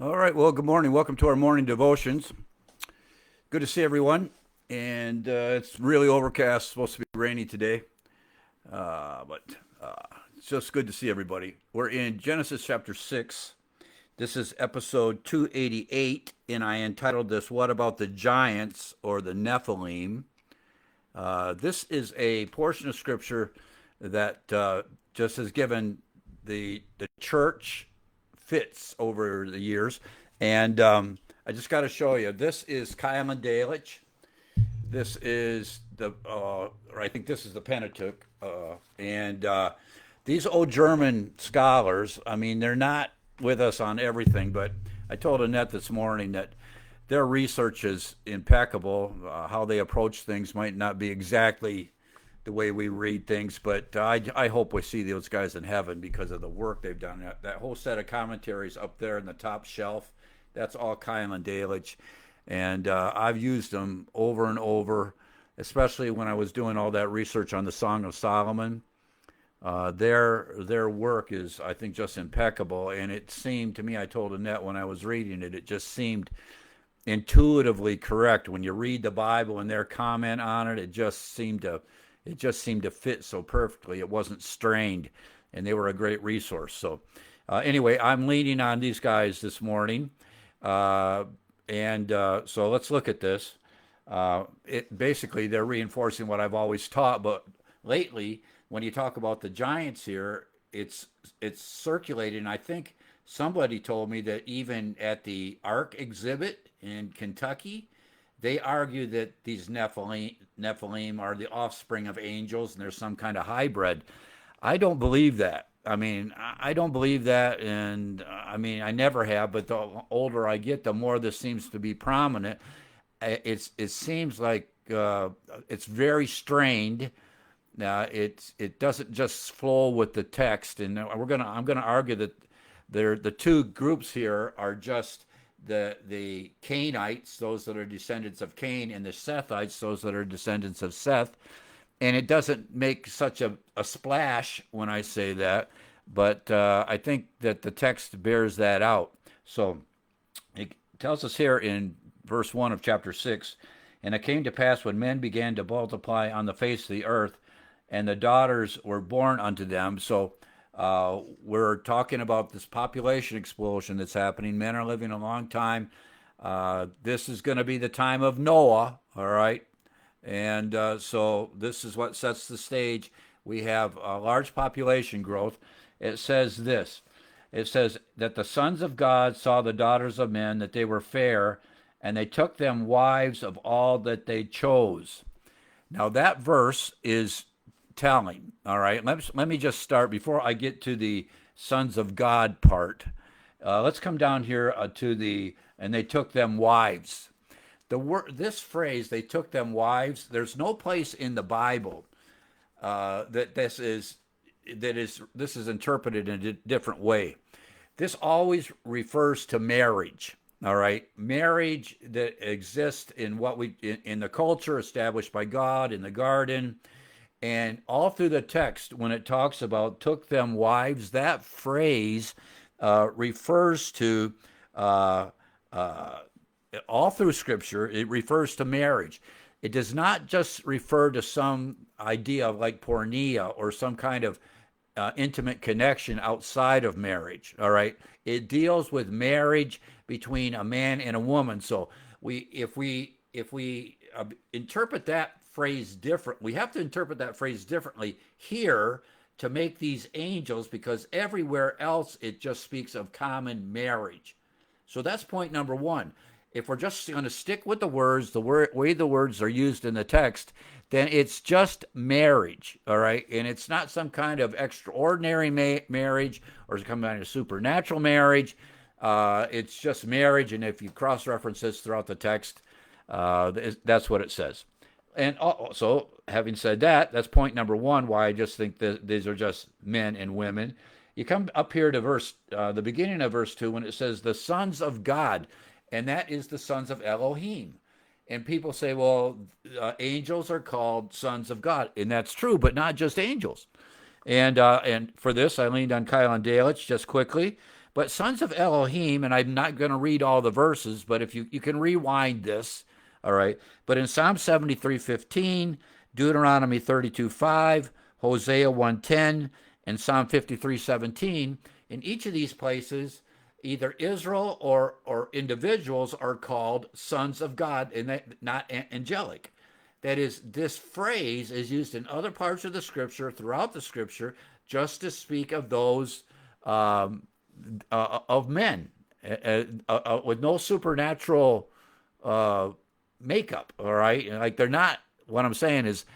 All right. Well, good morning. Welcome to our morning devotions. Good to see everyone. And it's really overcast. Supposed to be rainy today. But it's just good to see everybody. We're in Genesis chapter 6. This is episode 288. And I entitled this, What About the Giants or the Nephilim? This is a portion of scripture that just has given the church fits over the years. And I just got to show you. This is Kyle and Dalich. This is or I think this is the Pentateuch. And these old German scholars, I mean, they're not with us on everything, but I told Annette this morning that their research is impeccable. How they approach things might not be exactly the way we read things, but I hope we see those guys in heaven because of the work they've done. That whole set of commentaries up there in the top shelf, that's all Kyle and Dalich. And I've used them over and over, especially when I was doing all that research on the Song of Solomon. Their work is, I think, just impeccable. And it seemed to me, I told Annette when I was reading it, it just seemed intuitively correct. When you read the Bible and their comment on it, it just seemed to fit so perfectly. It wasn't strained, and they were a great resource. So, anyway, I'm leaning on these guys this morning, and so let's look at this. It basically they're reinforcing what I've always taught, but lately, when you talk about the Giants here, it's circulating. I think somebody told me that even at the Ark exhibit in Kentucky, they argue that these Nephilim are the offspring of angels and there's some kind of hybrid. I don't believe that. I mean, I don't believe that, and I mean, I never have. But the older I get, the more this seems to be prominent. It seems like it's very strained. It doesn't just flow with the text, and I'm gonna argue that the two groups here are just the Cainites, those that are descendants of Cain, and the Sethites, those that are descendants of Seth. And it doesn't make such a splash when I say that, but I think that the text bears that out. So it tells us here in verse 1 of chapter 6, and it came to pass when men began to multiply on the face of the earth, and the daughters were born unto them. So we're talking about this population explosion that's happening. Men are living a long time. This is going to be the time of Noah, all right? And so this is what sets the stage. We have a large population growth. It says this. It says that the sons of God saw the daughters of men, that they were fair, and they took them wives of all that they chose. Now that verse is telling. All right, let me just start before I get to the sons of God part. Let's come down here and they took them wives. This phrase, they took them wives. There's no place in the Bible that this is interpreted in a different way. This always refers to marriage. All right, marriage that exists in in the culture established by God in the garden. And all through the text, when it talks about took them wives, that phrase refers to, uh, uh, all through Scripture, it refers to marriage. It does not just refer to some idea of like pornea or some kind of intimate connection outside of marriage. All right. It deals with marriage between a man and a woman. So if we interpret that phrase different, we have to interpret that phrase differently here to make these angels, because everywhere else it just speaks of common marriage. So that's point number one. If we're just going to stick with the words, way the words are used in the text, then it's just marriage, all right? And it's not some kind of extraordinary marriage or some kind of supernatural marriage. It's just marriage, and if you cross-reference this throughout the text, that's what it says. And also, having said that, that's point number one, why I just think that these are just men and women. You come up here to the beginning of verse 2, when it says the sons of God, and that is the sons of Elohim. And people say, well, angels are called sons of God, and that's true, but not just angels. And for this, I leaned on Kyle and Dalich just quickly. But sons of Elohim, and I'm not going to read all the verses, but if you can rewind this, all right. But in Psalm 73:15, Deuteronomy 32:5, Hosea 1:10, and Psalm 53:17, in each of these places, either Israel or individuals are called sons of God, and that, not angelic. That is, this phrase is used in other parts of the scripture, throughout the scripture, just to speak of those um, of men with no supernatural uh, makeup. All right, like they're not. What I'm saying is,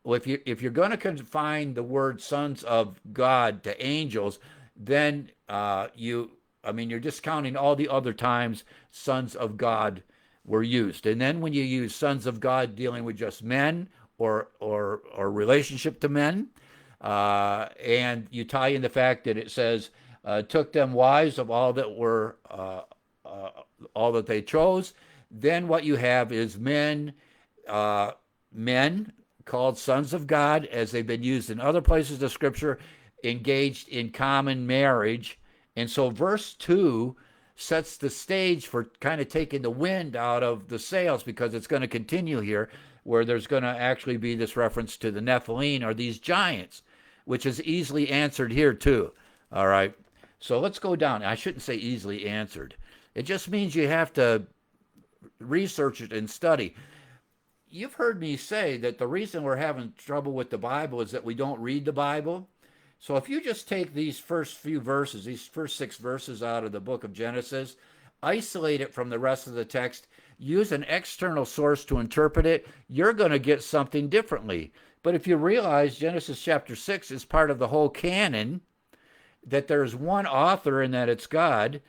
well, if you're going to confine the word "sons of God" to angels, then I mean, you're discounting all the other times "sons of God" were used. And then when you use "sons of God" dealing with just men or relationship to men, and you tie in the fact that it says took them wives of all that were all that they chose, then what you have is uh, men called sons of God, as they've been used in other places of Scripture, engaged in common marriage. And so, verse 2 sets the stage for kind of taking the wind out of the sails, because it's going to continue here where there's going to actually be this reference to the Nephilim, or these giants, which is easily answered here too. All right. So let's go down. I shouldn't say easily answered. It just means you have to research it and study. You've heard me say that the reason we're having trouble with the Bible is that we don't read the Bible. So if you just take these first few verses, these first 6 verses out of the book of Genesis, isolate it from the rest of the text, use an external source to interpret it, you're going to get something differently. But if you realize Genesis chapter 6 is part of the whole canon, that there's one author and that it's God,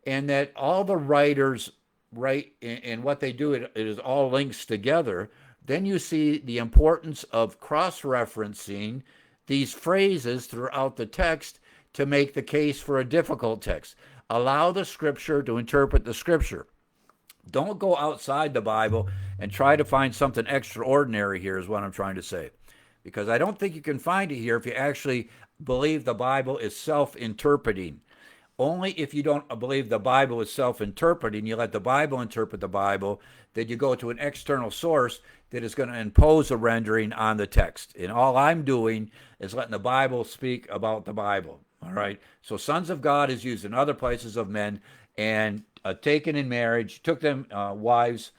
and that all the writers write, and what they do, it is all links together, then you see the importance of cross-referencing these phrases throughout the text to make the case for a difficult text. Allow the scripture to interpret the scripture. Don't go outside the Bible and try to find something extraordinary here, is what I'm trying to say. Because I don't think you can find it here if you actually believe the Bible is self-interpreting. Only if you don't believe the Bible is self-interpreting, you let the Bible interpret the Bible, then you go to an external source that is going to impose a rendering on the text. And all I'm doing is letting the Bible speak about the Bible. All right. So sons of God is used in other places of men, and taken in marriage, took them wives,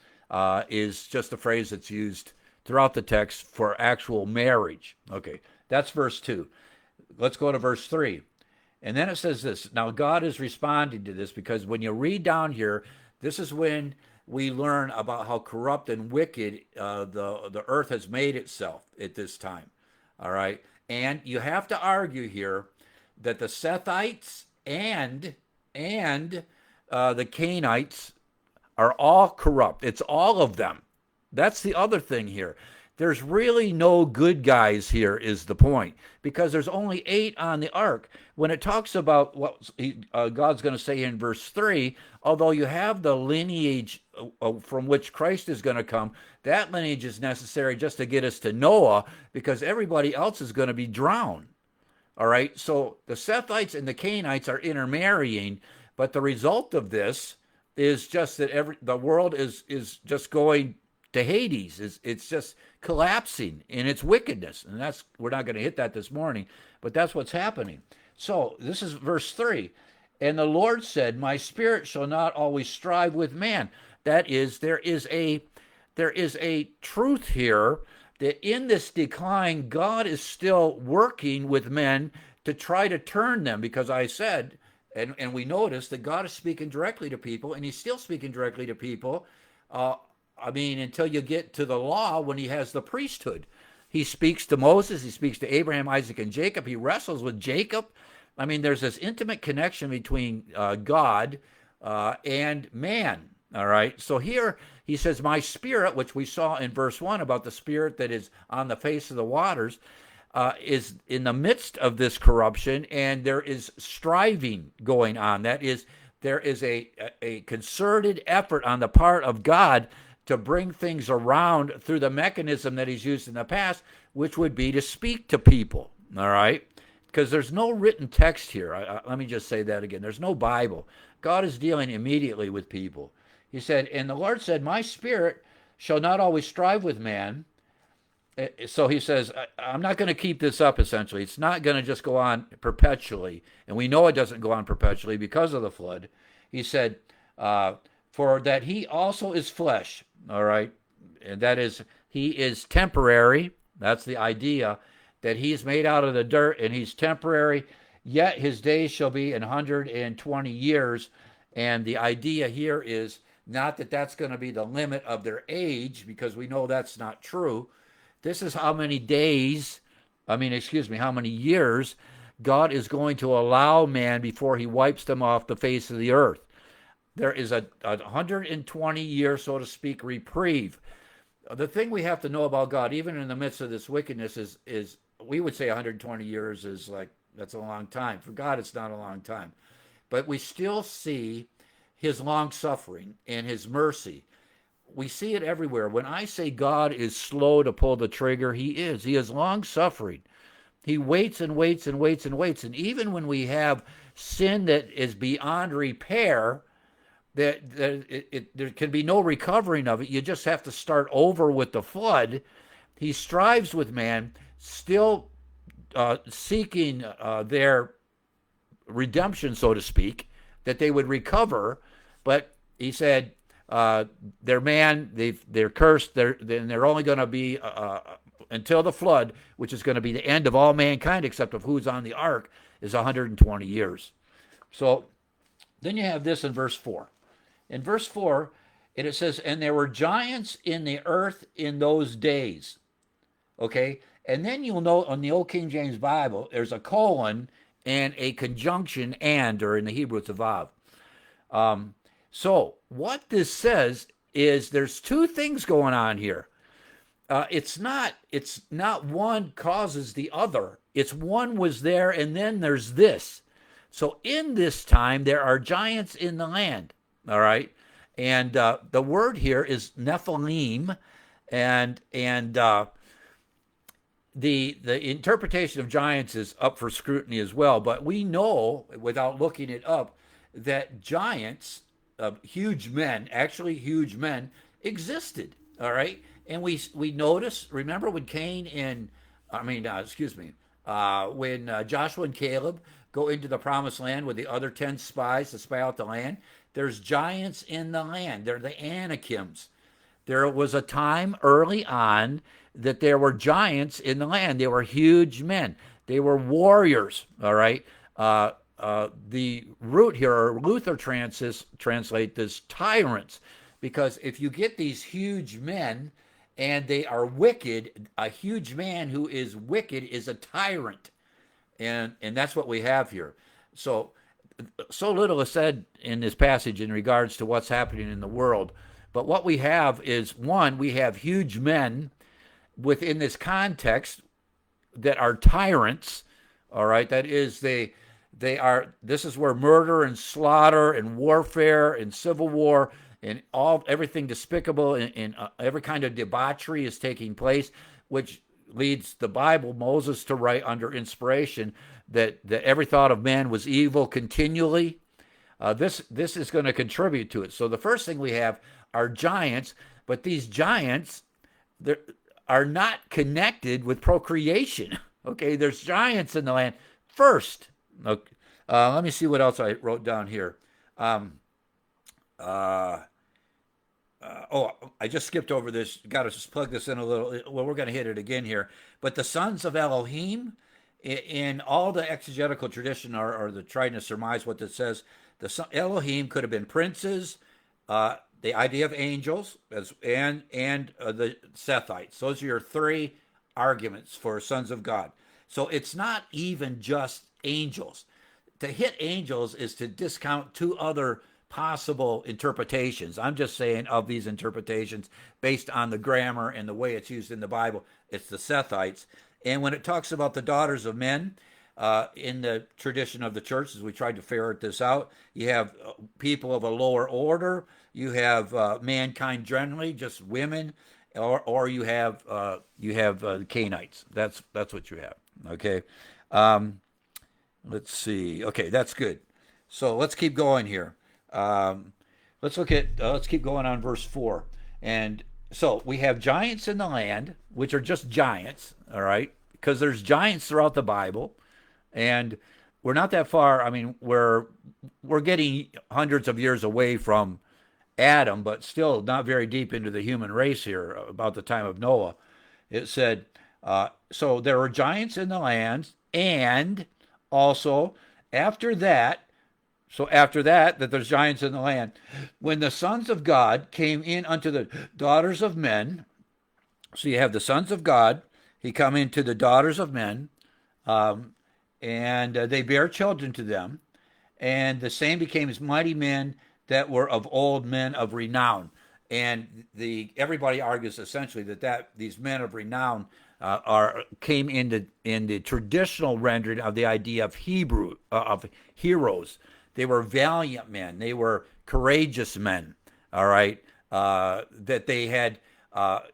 is just a phrase that's used throughout the text for actual marriage. Okay. That's verse 2. Let's go to verse 3. And then it says this. Now, God is responding to this, because when you read down here, this is when we learn about how corrupt and wicked the earth has made itself at this time. All right. And you have to argue here that the Sethites and the Canaanites are all corrupt. It's all of them. That's the other thing here. There's really no good guys here, is the point, because there's only 8 on the ark. When it talks about what God's going to say in verse 3, although you have the lineage from which Christ is going to come, that lineage is necessary just to get us to Noah, because everybody else is going to be drowned. All right, so the Sethites and the Canaanites are intermarrying, but the result of this is just that the world is just going to Hades. It's just collapsing in its wickedness. And we're not going to hit that this morning, but that's what's happening. So this is verse 3. And the Lord said, my spirit shall not always strive with man. That is, there is a truth here that in this decline, God is still working with men to try to turn them, because I said, and we notice that God is speaking directly to people, and he's still speaking directly to people. I mean, until you get to the law, when he has the priesthood. He speaks to Moses, he speaks to Abraham, Isaac, and Jacob. He wrestles with Jacob. I mean, there's this intimate connection between God and man. All right. So here he says, my spirit, which we saw in verse 1 about the spirit that is on the face of the waters, is in the midst of this corruption, and there is striving going on. That is, there is a concerted effort on the part of God to bring things around through the mechanism that he's used in the past, which would be to speak to people, all right, because there's no written text here. Let me just say that again. There's no Bible. God is dealing immediately with people. He said, and the Lord said, my spirit shall not always strive with man. So he says, I'm not going to keep this up, essentially. It's not going to just go on perpetually. And we know it doesn't go on perpetually because of the flood. He said, for that he also is flesh. All right. And that is, he is temporary. That's the idea, that he's made out of the dirt and he's temporary, yet his days shall be 120 years. And the idea here is not that that's going to be the limit of their age, because we know that's not true. This is how many days, how many years God is going to allow man before he wipes them off the face of the earth. There is a 120 year, so to speak, reprieve. The thing we have to know about God, even in the midst of this wickedness, is we would say 120 years is like, that's a long time. For God, it's not a long time. But we still see his long suffering and his mercy. We see it everywhere. When I say God is slow to pull the trigger, he is. He is long suffering. He waits and waits and waits and waits. And even when we have sin that is beyond repair, there can be no recovering of it. You just have to start over with the flood. He strives with man, still seeking their redemption, so to speak, that they would recover. But he said, they're man, they're cursed, they're only going to be until the flood, which is going to be the end of all mankind except of who's on the ark, is 120 years. So then you have this in verse 4. In verse 4, it says, and there were giants in the earth in those days. Okay? And then you'll know on the Old King James Bible, there's a colon and a conjunction and, or in the Hebrew, it's a vav. So what this says is there's two things going on here. It's not one causes the other. It's one was there and then there's this. So in this time, there are giants in the land. All right. And the word here is Nephilim. And the interpretation of giants is up for scrutiny as well. But we know, without looking it up, that giants, huge men, actually huge men, existed. All right. And we notice, remember when when Joshua and Caleb go into the promised land with the other 10 spies to spy out the land, there's giants in the land. They're the Anakims. There was a time early on that there were giants in the land. They were huge men. They were warriors, all right? The root here, or Luther translate this tyrants, because if you get these huge men and they are wicked, a huge man who is wicked is a tyrant. And that's what we have here. So little is said in this passage in regards to what's happening in the world. But what we have is, one, we have huge men within this context that are tyrants. All right, that is, this is where murder and slaughter and warfare and civil war and everything despicable and every kind of debauchery is taking place, which leads the Bible, Moses, to write under inspiration that every thought of man was evil continually. This is going to contribute to it. So the first thing we have are giants, but these giants are not connected with procreation. Okay, there's giants in the land first. Okay. Let me see what else I wrote down here. I just skipped over this. Got to just plug this in a little. Well, we're going to hit it again here. But the sons of Elohim, in all the exegetical tradition, or the trying to surmise what this says, the Elohim could have been princes, the idea of angels, and the Sethites. Those are your three arguments for sons of God. So it's not even just angels. To hit angels is to discount two other possible interpretations. I'm just saying, of these interpretations based on the grammar and the way it's used in the Bible, it's the Sethites. And when it talks about the daughters of men, in the tradition of the church, as we tried to ferret this out, you have people of a lower order, you have mankind generally, just women, or you have Canaanites. That's what you have. Okay. Let's see. Okay, that's good. So let's keep going here. Um, let's keep going on verse 4. And so we have giants in the land, which are just giants, all right? Because there's giants throughout the Bible, and we're not that far. I mean, we're getting hundreds of years away from Adam, but still not very deep into the human race here, about the time of Noah. It said, so there were giants in the land, and also after that, that there's giants in the land, when the sons of God came in unto the daughters of men, so you have the sons of God, he come into the daughters of men, um, and they bear children to them, and the same became as mighty men that were of old, men of renown. And the everybody argues essentially that these men of renown are came in the traditional rendering of the idea of Hebrew of heroes. They were valiant men. They were courageous men. All right, that they had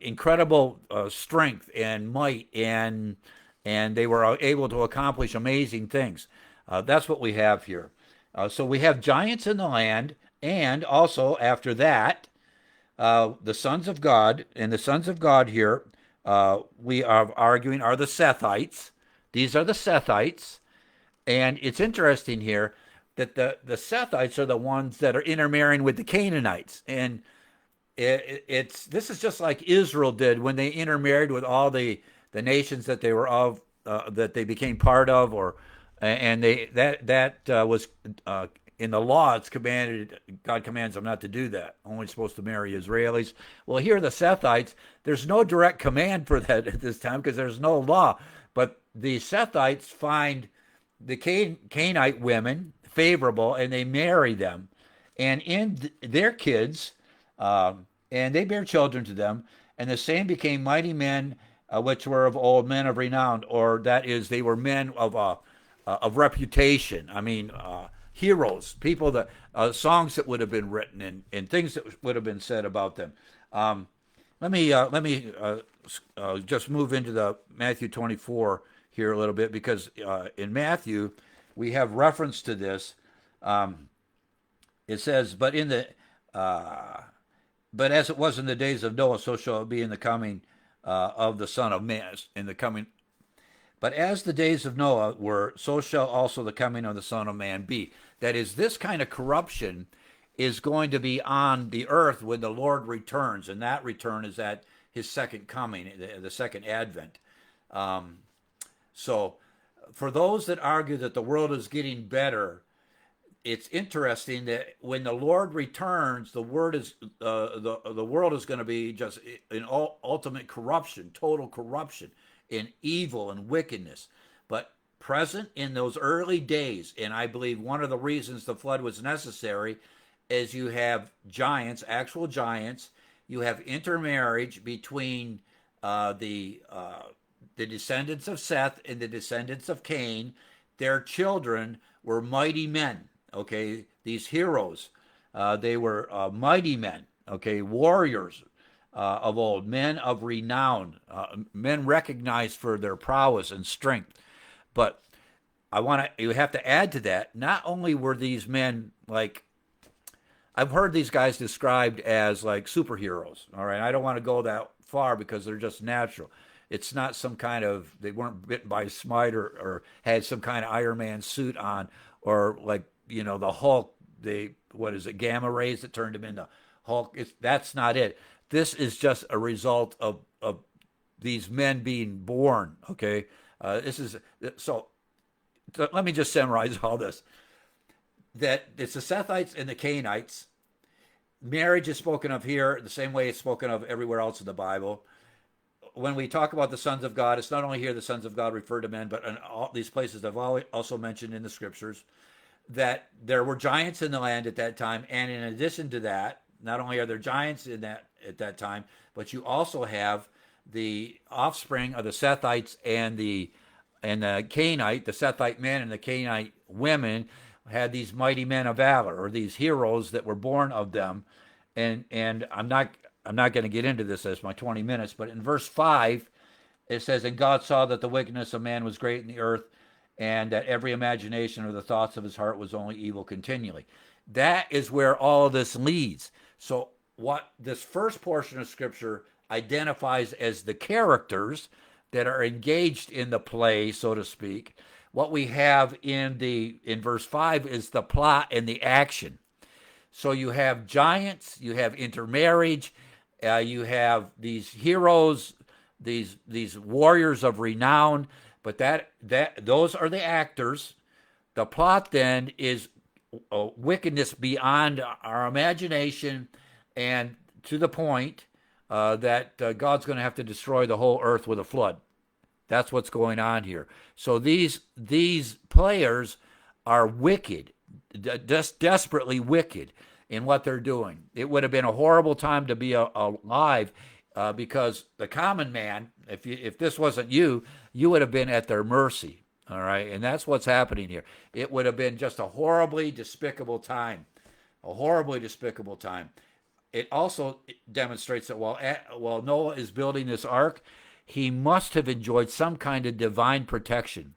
incredible strength and might, and they were able to accomplish amazing things. That's what we have here. So we have giants in the land, and also after that, the sons of God, and the sons of God here, we are arguing are the Sethites. These are the Sethites, and it's interesting here that the Sethites are the ones that are intermarrying with the Canaanites, and it's this is just like Israel did when they intermarried with all the nations that they were of, that they became part of, or and they that was in the law. It's commanded. God commands them not to do that. Only supposed to marry Israelis. Well, here the Sethites, there's no direct command for that at this time because there's no law. But the Sethites find the Canaanite women favorable, and they marry them, and in their kids, and they bear children to them, and the same became mighty men, which were of old, men of renown, or that is, they were men of reputation. I mean, heroes, people that songs that would have been written, and things that would have been said about them. Um, let me just move into the Matthew 24 here a little bit, because in Matthew we have reference to this. Um, it says, uh, but as it was in the days of Noah, so shall it be in the coming of the Son of Man. In the coming, but as the days of Noah were, so shall also the coming of the Son of Man be. That is, this kind of corruption is going to be on the earth when the Lord returns, and that return is at his second coming, the second advent. Um, so, for those that argue that the world is getting better, it's interesting that when the Lord returns, the word is the world is going to be just in ultimate corruption, total corruption, in evil and wickedness. But present in those early days, and I believe one of the reasons the flood was necessary, is you have giants, actual giants. You have intermarriage between the descendants of Seth and the descendants of Cain. Their children were mighty men. Okay, these heroes, they were mighty men. Okay, warriors of old, men of renown, men recognized for their prowess and strength. But you have to add to that. Not only were these men like, I've heard these guys described as like superheroes. All right, I don't want to go that far because they're just natural. It's not some kind of, they weren't bitten by a smite, or had some kind of Iron Man suit on, or like, the Hulk, what is it, gamma rays that turned him into Hulk. That's not it. This is just a result of these men being born. Okay, this is so. Let me just summarize all this. That it's the Sethites and the Canaanites. Marriage is spoken of here the same way it's spoken of everywhere else in the Bible. When we talk about the sons of God, it's not only here the sons of God refer to men, but in all these places I've also mentioned in the scriptures that there were giants in the land at that time. And in addition to that, not only are there giants in that at that time, but you also have the offspring of the Sethites and the Canaanite, the Sethite men and the Canaanite women had these mighty men of valor, or these heroes that were born of them. And I'm not going to get into this as my 20 minutes, but in verse 5 it says, and God saw that the wickedness of man was great in the earth, and that every imagination or the thoughts of his heart was only evil continually. That is where all of this leads. So, what this first portion of Scripture identifies as the characters that are engaged in the play, so to speak, what we have in verse 5 is the plot and the action. So you have giants, you have intermarriage, you have these heroes, these warriors of renown, but those are the actors. The plot then is wickedness beyond our imagination, and to the point that God's going to have to destroy the whole earth with a flood. That's what's going on here. So these players are wicked, just desperately wicked in what they're doing. It would have been a horrible time to be alive because the common man, if this wasn't you, you would have been at their mercy. All right, and that's what's happening here. It would have been just a horribly despicable time, a horribly despicable time. It also demonstrates that while Noah is building this ark, he must have enjoyed some kind of divine protection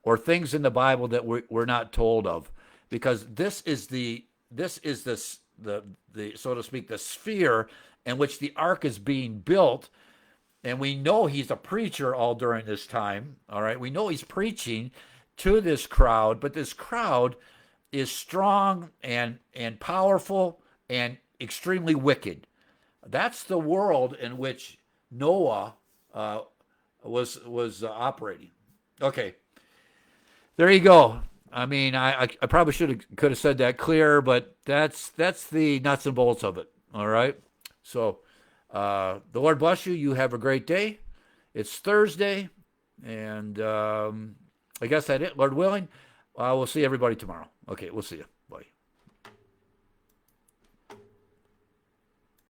or things in the Bible that we're not told of, because this is the so to speak the sphere in which the ark is being built. And we know he's a preacher all during this time. All right, we know he's preaching to this crowd, but this crowd is strong and powerful and extremely wicked. That's the world in which Noah was operating. Okay, there you go. I mean, I probably could have said that clearer, but that's the nuts and bolts of it. All right, so. The Lord bless you. You have a great day. It's Thursday, and I guess that's it. Lord willing, we'll see everybody tomorrow. Okay, we'll see you.